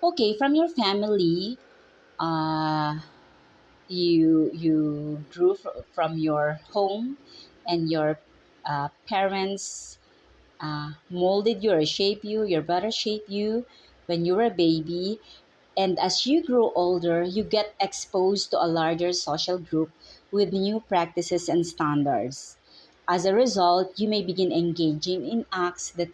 Okay, from your family, uh, you drew from your home, and your parents molded you or shaped you. Your brother shaped you when you were a baby, and as you grow older, you get exposed to a larger social group with new practices and standards. As a result, you may begin engaging in acts that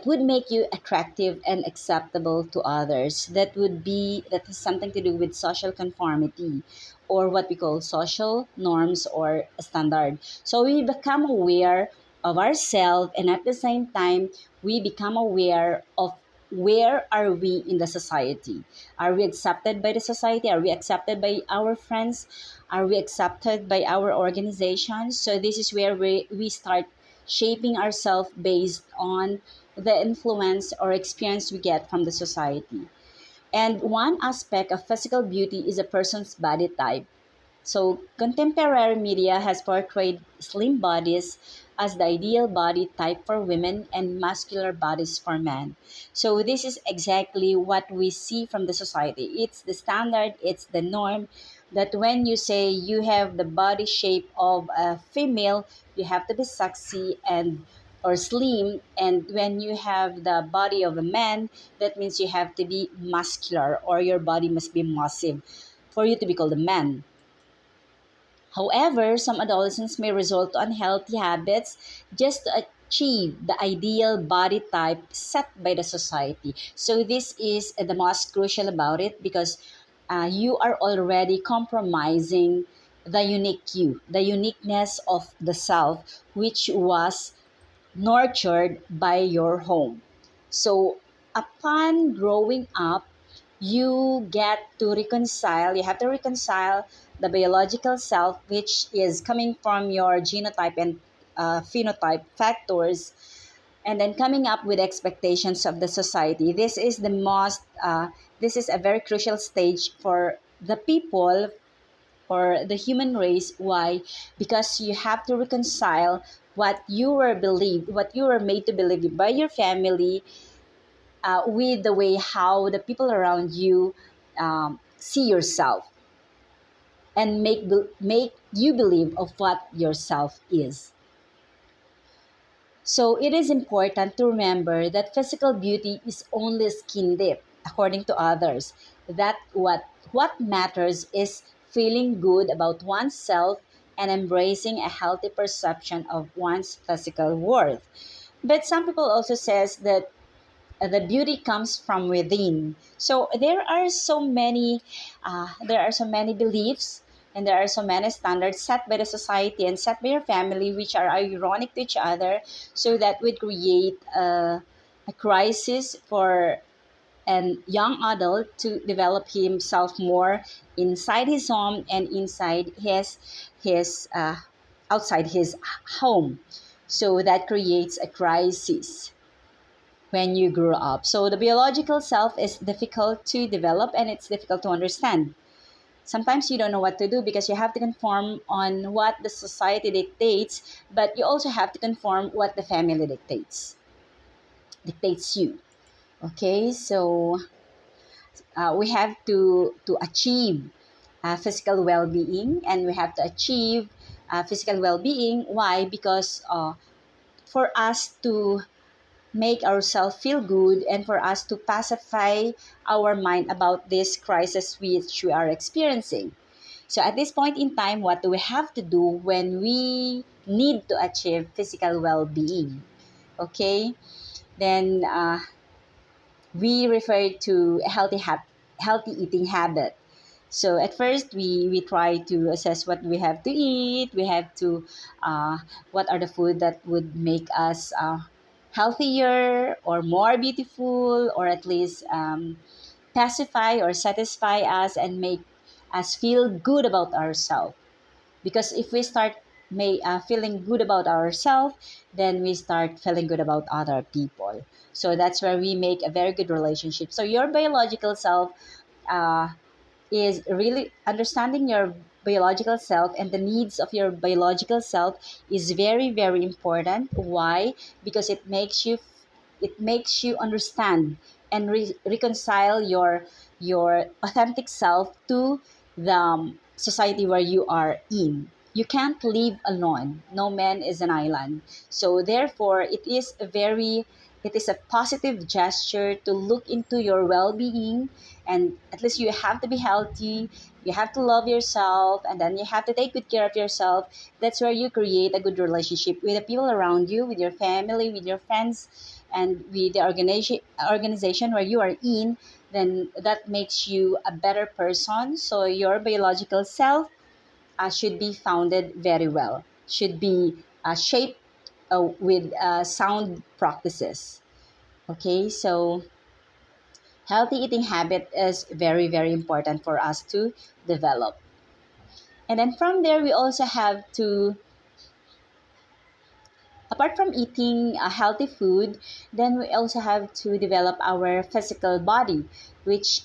would make you attractive and acceptable to others. That has something to do with social conformity, or what we call social norms or standard. So we become aware of ourselves, and at the same time we become aware of where are we in the society. Are we accepted by the society? Are we accepted by our friends? Are we accepted by our organizations? So this is where we start shaping ourselves based on the influence or experience we get from the society. And one aspect of physical beauty is a person's body type. So, contemporary media has portrayed slim bodies as the ideal body type for women and muscular bodies for men. So, this is exactly what we see from the society. It's the standard, it's the norm that when you say you have the body shape of a female, you have to be sexy and or slim, and when you have the body of a man, that means you have to be muscular or your body must be massive for you to be called a man. However, some adolescents may resort to unhealthy habits just to achieve the ideal body type set by the society. So, this is the most crucial about it because you are already compromising the unique you, the uniqueness of the self, which was nurtured by your home. So, upon growing up, you have to reconcile the biological self, which is coming from your genotype and phenotype factors, and then coming up with expectations of the society. This is a very crucial stage for the people or the human race. Why? Because you have to reconcile what you were made to believe by your family, with the way how the people around you see yourself, and make you believe of what yourself is. So it is important to remember that physical beauty is only skin deep, according to others. What matters is feeling good about oneself and embracing a healthy perception of one's physical worth. But some people also says that the beauty comes from within. So there are so many beliefs, and there are so many standards set by the society and set by your family, which are ironic to each other. So that would create a crisis for an young adult to develop himself more inside his home and inside his outside his home. So that creates a crisis when you grow up. So the biological self is difficult to develop and it's difficult to understand. Sometimes you don't know what to do because you have to conform on what the society dictates, but you also have to conform what the family dictates you. Okay, so we have to achieve physical well-being, and we have to achieve physical well-being. Why? Because for us to make ourselves feel good and for us to pacify our mind about this crisis which we are experiencing. So at this point in time, what do we have to do when we need to achieve physical well-being? Okay, then we refer to a healthy eating habit. So at first, we try to assess what we have to eat. We have to what are the food that would make us healthier or more beautiful, or at least pacify or satisfy us and make us feel good about ourselves. Because if we start feeling good about ourselves, then we start feeling good about other people. So that's where we make a very good relationship. So your biological self uh, is really understanding your biological self, and the needs of your biological self is very very important. Why? Because it makes you understand and reconcile your authentic self to the society where you are in. You can't live alone. No man is an island. So therefore, it is a positive gesture to look into your well-being, and at least you have to be healthy. You have to love yourself, and then you have to take good care of yourself. That's where you create a good relationship with the people around you, with your family, with your friends, and with the organization where you are in. Then that makes you a better person. So your biological self should be founded very well, should be shaped with sound practices. Okay, so healthy eating habit is very, very important for us to develop. And then from there, we also have to, apart from eating healthy food, then we also have to develop our physical body, which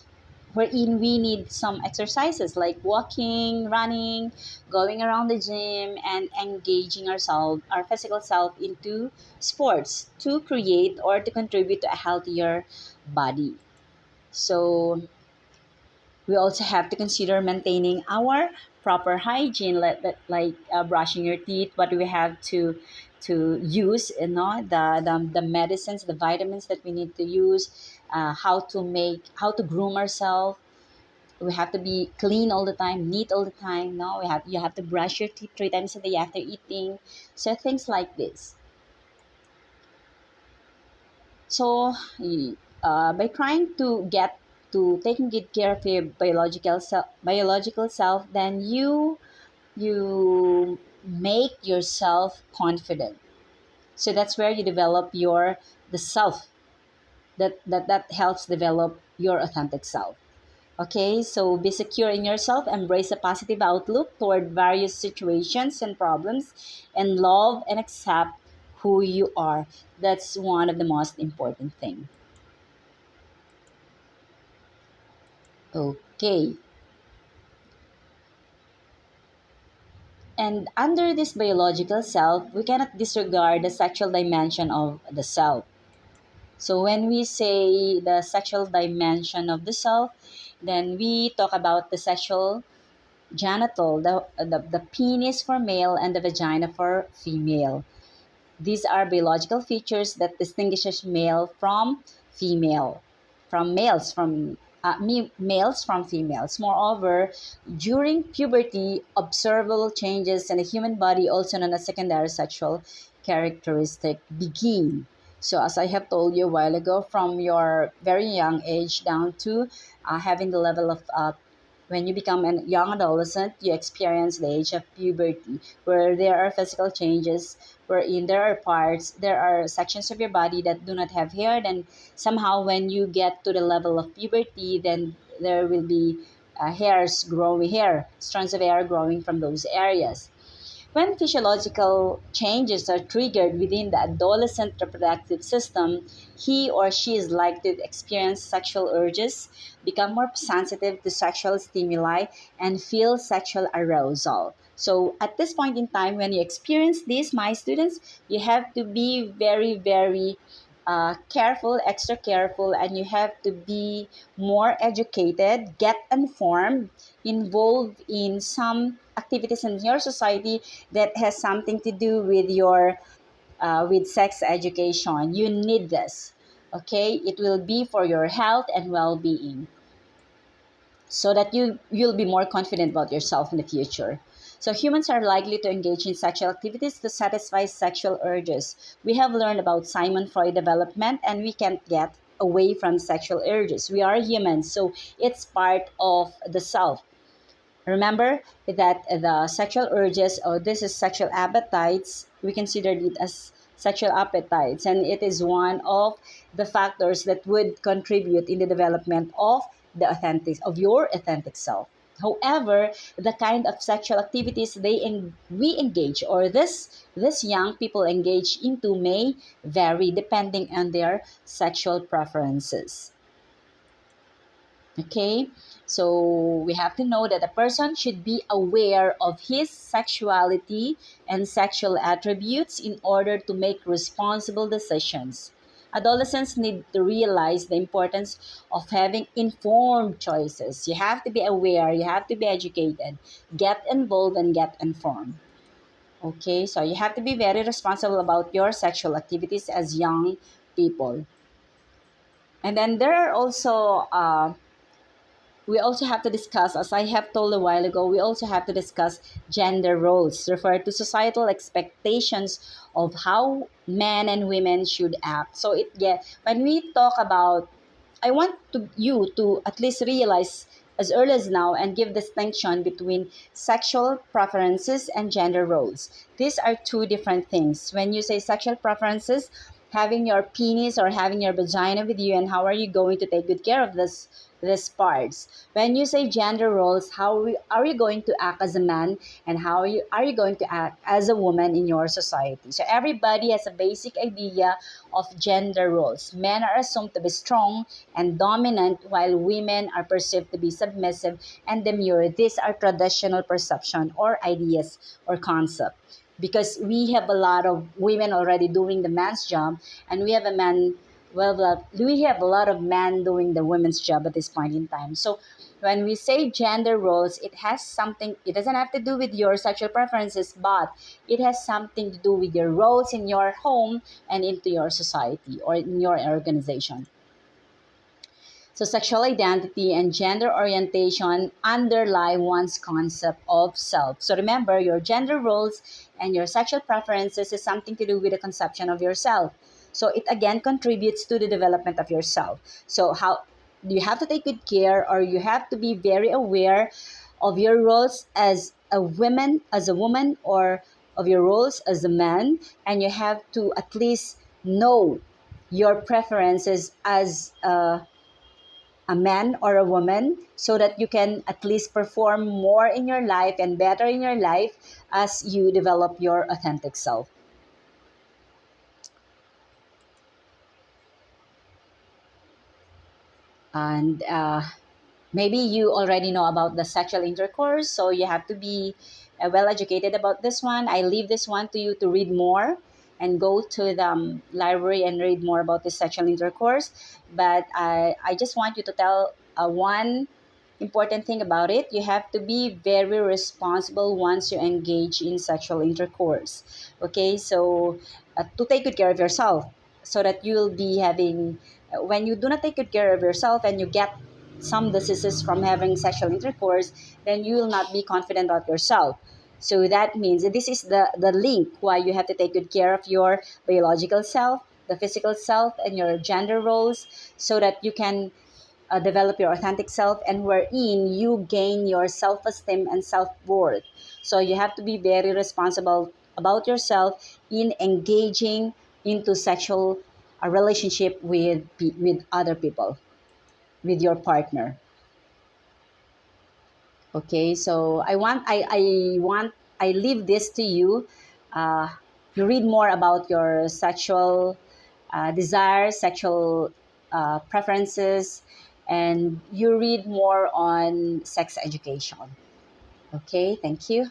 wherein we need some exercises like walking, running, going around the gym, and engaging our physical self into sports to create or to contribute to a healthier body. So we also have to consider maintaining our proper hygiene, like brushing your teeth. What do we have to use? The medicines, the vitamins that we need to use. How to groom ourselves. We have to be clean all the time, neat all the time. No, you have to brush your teeth 3 times a day after eating. So things like this. So, by trying to get to taking good care of your biological self, then you make yourself confident. So that's where you develop the self that helps develop your authentic self. Okay, so be secure in yourself, embrace a positive outlook toward various situations and problems, and love and accept who you are. That's one of the most important thing. Okay. And under this biological self, we cannot disregard the sexual dimension of the self. So when we say the sexual dimension of the self, then we talk about the sexual genital, the penis for male and the vagina for female. These are biological features that distinguishes male from female, from males from females. Moreover, during puberty, observable changes in the human body, also known as secondary sexual characteristic, begin. So, as I have told you a while ago, from your very young age down to having the level of when you become a young adolescent, you experience the age of puberty, where there are physical changes, wherein there are sections of your body that do not have hair. Then somehow, when you get to the level of puberty, then there will be strands of hair growing from those areas. When physiological changes are triggered within the adolescent reproductive system, he or she is likely to experience sexual urges, become more sensitive to sexual stimuli, and feel sexual arousal. So, at this point in time, when you experience this, my students, you have to be very, very careful, extra careful, and you have to be more educated, get informed, involved in some activities in your society that has something to do with your with sex education. You need this. Okay, it will be for your health and well-being, so that you'll be more confident about yourself in the future. So humans are likely to engage in sexual activities to satisfy sexual urges. We have learned about Simon Freud development, and we can't get away from sexual urges. We are humans, so it's part of the self. Remember that the sexual urges, or this is sexual appetites, we considered it as sexual appetites, and it is one of the factors that would contribute in the development of your authentic self. However, the kind of sexual activities we engage, or this young people engage into, may vary depending on their sexual preferences. Okay, so we have to know that a person should be aware of his sexuality and sexual attributes in order to make responsible decisions. Adolescents need to realize the importance of having informed choices. You have to be aware, you have to be educated, get involved, and get informed. Okay, so you have to be very responsible about your sexual activities as young people. And then there are also we also have to discuss, as I have told a while ago, we also have to discuss gender roles, refer to societal expectations of how men and women should act. So it yeah, when we talk about, I want you to at least realize as early as now and give distinction between sexual preferences and gender roles. These are two different things. When you say sexual preferences, having your penis or having your vagina with you, and how are you going to take good care of this parts. When you say gender roles, are you going to act as a man, and are you going to act as a woman in your society? So everybody has a basic idea of gender roles. Men are assumed to be strong and dominant, while women are perceived to be submissive and demure. These are traditional perception or ideas or concept. Because we have a lot of women already doing the man's job, and we have a man, we have a lot of men doing the women's job at this point in time. So when we say gender roles, it has something, it doesn't have to do with your sexual preferences, but it has something to do with your roles in your home and into your society or in your organization. So, sexual identity and gender orientation underlie one's concept of self. So, remember, your gender roles and your sexual preferences is something to do with the conception of yourself. So, it again contributes to the development of yourself. So, how you have to take good care, or you have to be very aware of your roles as a woman, or of your roles as a man, and you have to at least know your preferences as a man or a woman, so that you can at least perform more in your life and better in your life as you develop your authentic self. And maybe you already know about the sexual intercourse, so you have to be well educated about this one. I leave this one to you to read more and go to the library and read more about this sexual intercourse. But I just want you to tell one important thing about it. You have to be very responsible once you engage in sexual intercourse. Okay, so to take good care of yourself, so that you'll be having, when you do not take good care of yourself and you get some diseases from having sexual intercourse, then you will not be confident about yourself. So that means that this is the link why you have to take good care of your biological self, the physical self, and your gender roles, so that you can develop your authentic self, and wherein you gain your self-esteem and self-worth. So you have to be very responsible about yourself in engaging into sexual relationship with other people, with your partner. Okay, so I leave this to you. uh, you read more about your sexual desires, sexual preferences, and you read more on sex education. Okay, thank you.